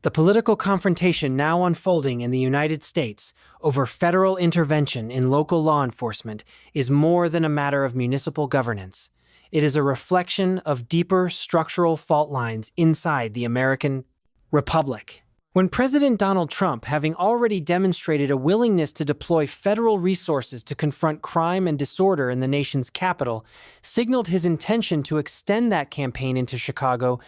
The political confrontation now unfolding in the United States over federal intervention in local law enforcement is more than a matter of municipal governance. It is a reflection of deeper structural fault lines inside the American Republic. When President Donald Trump, having already demonstrated a willingness to deploy federal resources to confront crime and disorder in the nation's capital, signaled his intention to extend that campaign into Chicago,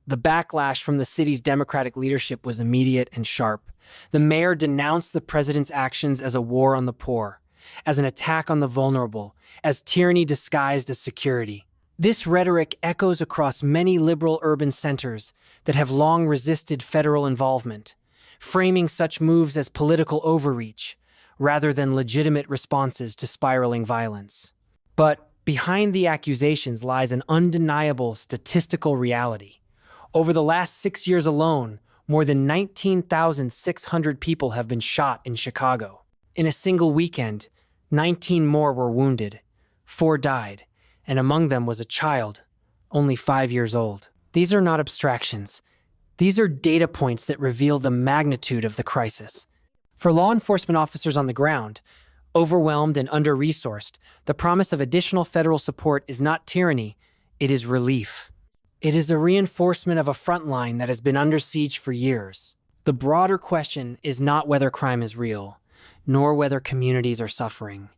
the backlash from the city's Democratic leadership was immediate and sharp. The mayor denounced the president's actions as a war on the poor, as an attack on the vulnerable, as tyranny disguised as security. This rhetoric echoes across many liberal urban centers that have long resisted federal involvement, framing such moves as political overreach rather than legitimate responses to spiraling violence. But behind the accusations lies an undeniable statistical reality. Over the last 6 years alone, more than 19,600 people have been shot in Chicago. In a single weekend, 19 more were wounded, 4 died, and among them was a child, only 5 years old. These are not abstractions. These are data points that reveal the magnitude of the crisis. For law enforcement officers on the ground, overwhelmed and under-resourced, the promise of additional federal support is not tyranny, it is relief. It is a reinforcement of a front line that has been under siege for years. The broader question is not whether crime is real, nor whether communities are suffering.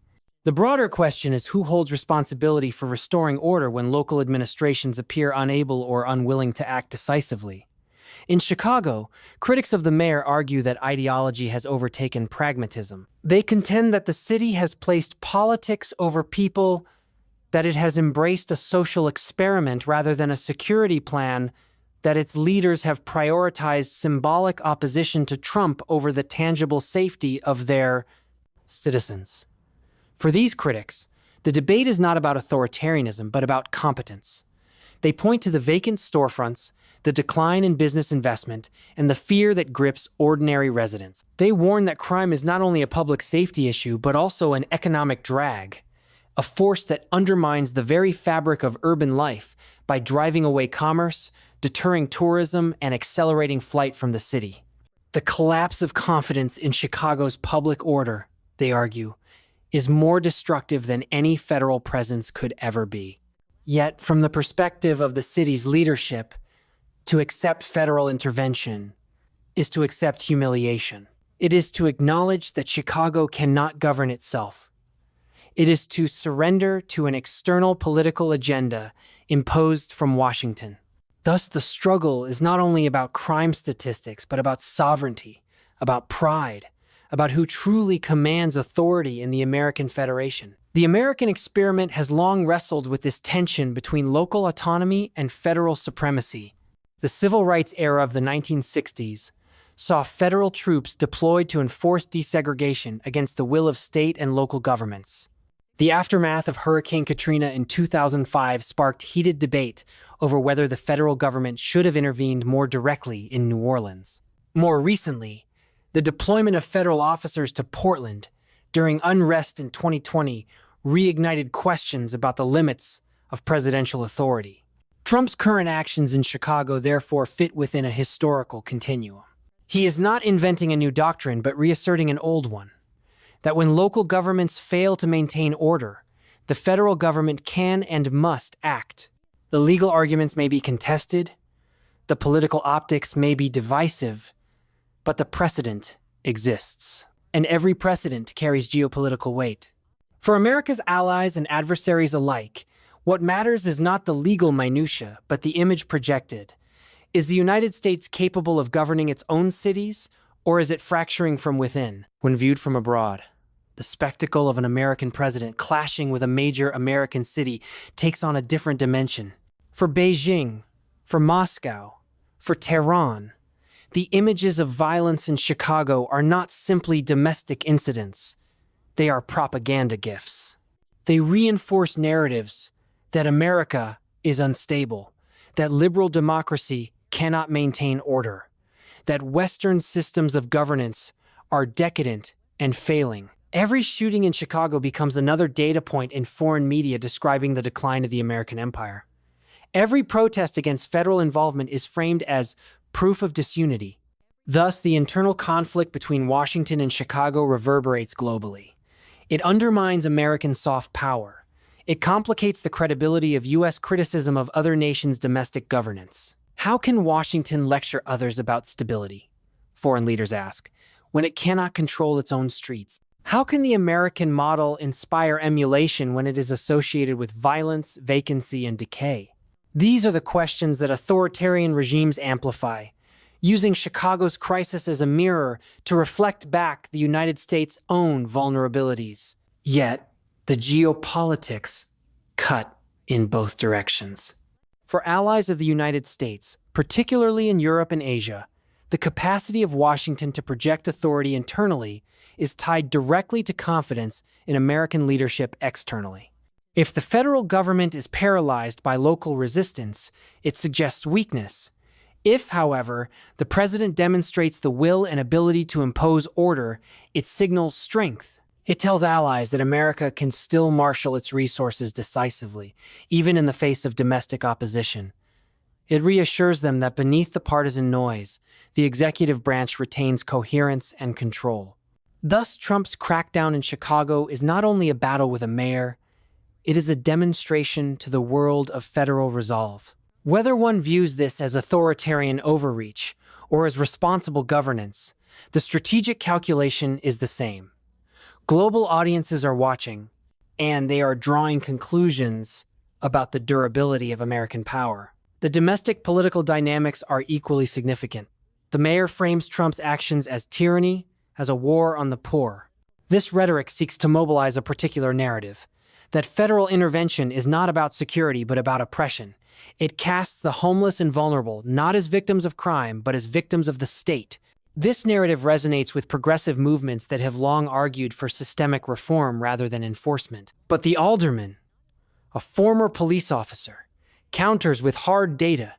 The broader question is who holds responsibility for restoring order when local administrations appear unable or unwilling to act decisively. In Chicago, critics of the mayor argue that ideology has overtaken pragmatism. They contend that the city has placed politics over people, that it has embraced a social experiment rather than a security plan, that its leaders have prioritized symbolic opposition to Trump over the tangible safety of their citizens. For these critics, the debate is not about authoritarianism, but about competence. They point to the vacant storefronts, the decline in business investment, and the fear that grips ordinary residents. They warn that crime is not only a public safety issue, but also an economic drag, a force that undermines the very fabric of urban life by driving away commerce, deterring tourism, and accelerating flight from the city. The collapse of confidence in Chicago's public order, they argue, is more destructive than any federal presence could ever be. Yet, from the perspective of the city's leadership, to accept federal intervention is to accept humiliation. It is to acknowledge that Chicago cannot govern itself. It is to surrender to an external political agenda imposed from Washington. Thus, the struggle is not only about crime statistics, but about sovereignty, about pride, about who truly commands authority in the American Federation. The American experiment has long wrestled with this tension between local autonomy and federal supremacy. The civil rights era of the 1960s saw federal troops deployed to enforce desegregation against the will of state and local governments. The aftermath of Hurricane Katrina in 2005 sparked heated debate over whether the federal government should have intervened more directly in New Orleans. More recently, the deployment of federal officers to Portland during unrest in 2020 reignited questions about the limits of presidential authority. Trump's current actions in Chicago therefore fit within a historical continuum. He is not inventing a new doctrine, but reasserting an old one, that when local governments fail to maintain order, the federal government can and must act. The legal arguments may be contested, the political optics may be divisive, but the precedent exists. And every precedent carries geopolitical weight. For America's allies and adversaries alike, what matters is not the legal minutiae, but the image projected. Is the United States capable of governing its own cities, or is it fracturing from within? When viewed from abroad, the spectacle of an American president clashing with a major American city takes on a different dimension. For Beijing, for Moscow, for Tehran, the images of violence in Chicago are not simply domestic incidents. They are propaganda gifts. They reinforce narratives that America is unstable, that liberal democracy cannot maintain order, that Western systems of governance are decadent and failing. Every shooting in Chicago becomes another data point in foreign media describing the decline of the American empire. Every protest against federal involvement is framed as proof of disunity. Thus, the internal conflict between Washington and Chicago reverberates globally. It undermines American soft power. It complicates the credibility of U.S. criticism of other nations' domestic governance. How can Washington lecture others about stability? Foreign leaders ask, when it cannot control its own streets. How can the American model inspire emulation when it is associated with violence, vacancy, and decay? These are the questions that authoritarian regimes amplify, using Chicago's crisis as a mirror to reflect back the United States' own vulnerabilities. Yet, the geopolitics cut in both directions. For allies of the United States, particularly in Europe and Asia, the capacity of Washington to project authority internally is tied directly to confidence in American leadership externally. If the federal government is paralyzed by local resistance, it suggests weakness. If, however, the president demonstrates the will and ability to impose order, it signals strength. It tells allies that America can still marshal its resources decisively, even in the face of domestic opposition. It reassures them that beneath the partisan noise, the executive branch retains coherence and control. Thus, Trump's crackdown in Chicago is not only a battle with a mayor, it is a demonstration to the world of federal resolve. Whether one views this as authoritarian overreach or as responsible governance, the strategic calculation is the same. Global audiences are watching, and they are drawing conclusions about the durability of American power. The domestic political dynamics are equally significant. The mayor frames Trump's actions as tyranny, as a war on the poor. This rhetoric seeks to mobilize a particular narrative, that federal intervention is not about security but about oppression. It casts the homeless and vulnerable not as victims of crime but as victims of the state. This narrative resonates with progressive movements that have long argued for systemic reform rather than enforcement. But the alderman, a former police officer, counters with hard data: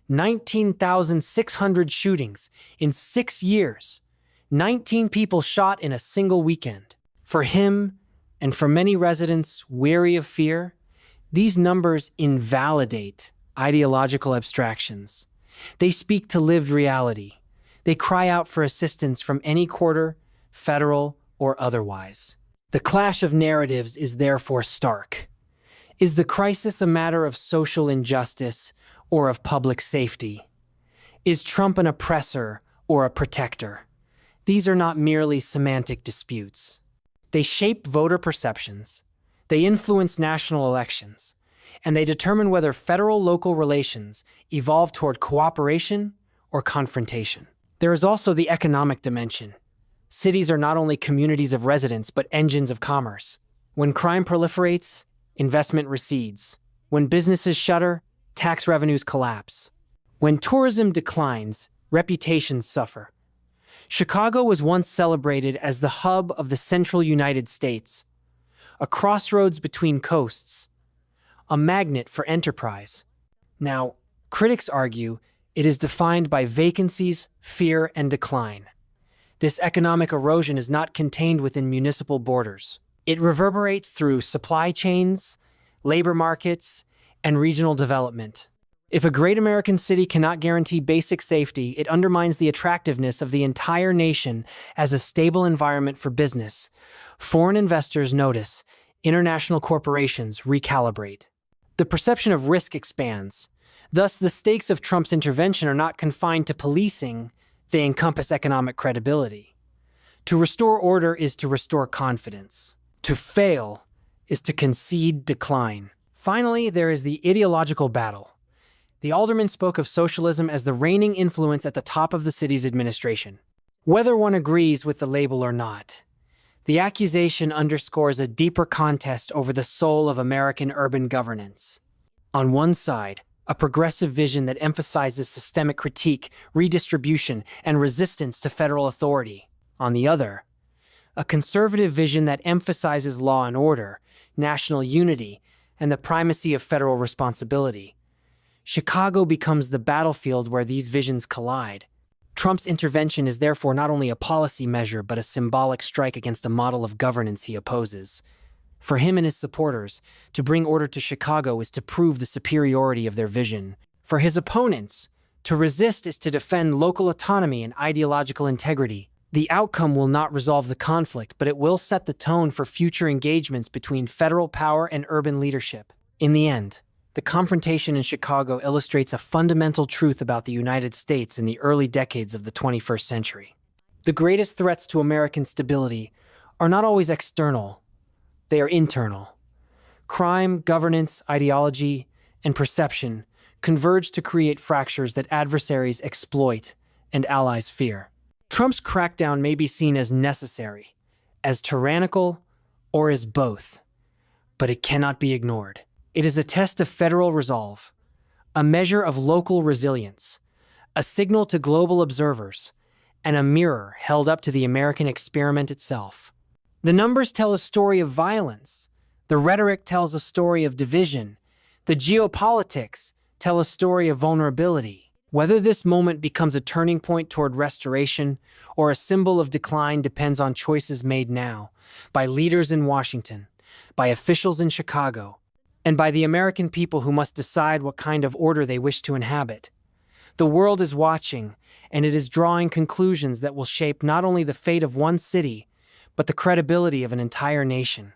19,600 shootings in 6 years, 19 people shot in a single weekend. For him, and for many residents weary of fear, these numbers invalidate ideological abstractions. They speak to lived reality. They cry out for assistance from any quarter, federal or otherwise. The clash of narratives is therefore stark. Is the crisis a matter of social injustice or of public safety? Is Trump an oppressor or a protector? These are not merely semantic disputes. They shape voter perceptions, they influence national elections, and they determine whether federal-local relations evolve toward cooperation or confrontation. There is also the economic dimension. Cities are not only communities of residents but engines of commerce. When crime proliferates, investment recedes. When businesses shutter, tax revenues collapse. When tourism declines, reputations suffer. Chicago was once celebrated as the hub of the central United States, a crossroads between coasts, a magnet for enterprise. Now, critics argue it is defined by vacancies, fear, and decline. This economic erosion is not contained within municipal borders. It reverberates through supply chains, labor markets, and regional development. If a great American city cannot guarantee basic safety, it undermines the attractiveness of the entire nation as a stable environment for business. Foreign investors notice, international corporations recalibrate. The perception of risk expands. Thus, the stakes of Trump's intervention are not confined to policing, they encompass economic credibility. To restore order is to restore confidence. To fail is to concede decline. Finally, there is the ideological battle. The alderman spoke of socialism as the reigning influence at the top of the city's administration. Whether one agrees with the label or not, the accusation underscores a deeper contest over the soul of American urban governance. On one side, a progressive vision that emphasizes systemic critique, redistribution, and resistance to federal authority. On the other, a conservative vision that emphasizes law and order, national unity, and the primacy of federal responsibility. Chicago becomes the battlefield where these visions collide. Trump's intervention is therefore not only a policy measure but a symbolic strike against a model of governance he opposes. For him and his supporters, to bring order to Chicago is to prove the superiority of their vision. For his opponents, To resist is to defend local autonomy and ideological integrity. The outcome will not resolve the conflict, but it will set the tone for future engagements between federal power and urban leadership. In the end, the confrontation in Chicago illustrates a fundamental truth about the United States in the early decades of the 21st century. The greatest threats to American stability are not always external, they are internal. Crime, governance, ideology, and perception converge to create fractures that adversaries exploit and allies fear. Trump's crackdown may be seen as necessary, as tyrannical, or as both, but it cannot be ignored. It is a test of federal resolve, a measure of local resilience, a signal to global observers, and a mirror held up to the American experiment itself. The numbers tell a story of violence, the rhetoric tells a story of division, the geopolitics tell a story of vulnerability. Whether this moment becomes a turning point toward restoration or a symbol of decline depends on choices made now by leaders in Washington, by officials in Chicago, and by the American people who must decide what kind of order they wish to inhabit. The world is watching, and it is drawing conclusions that will shape not only the fate of one city, but the credibility of an entire nation.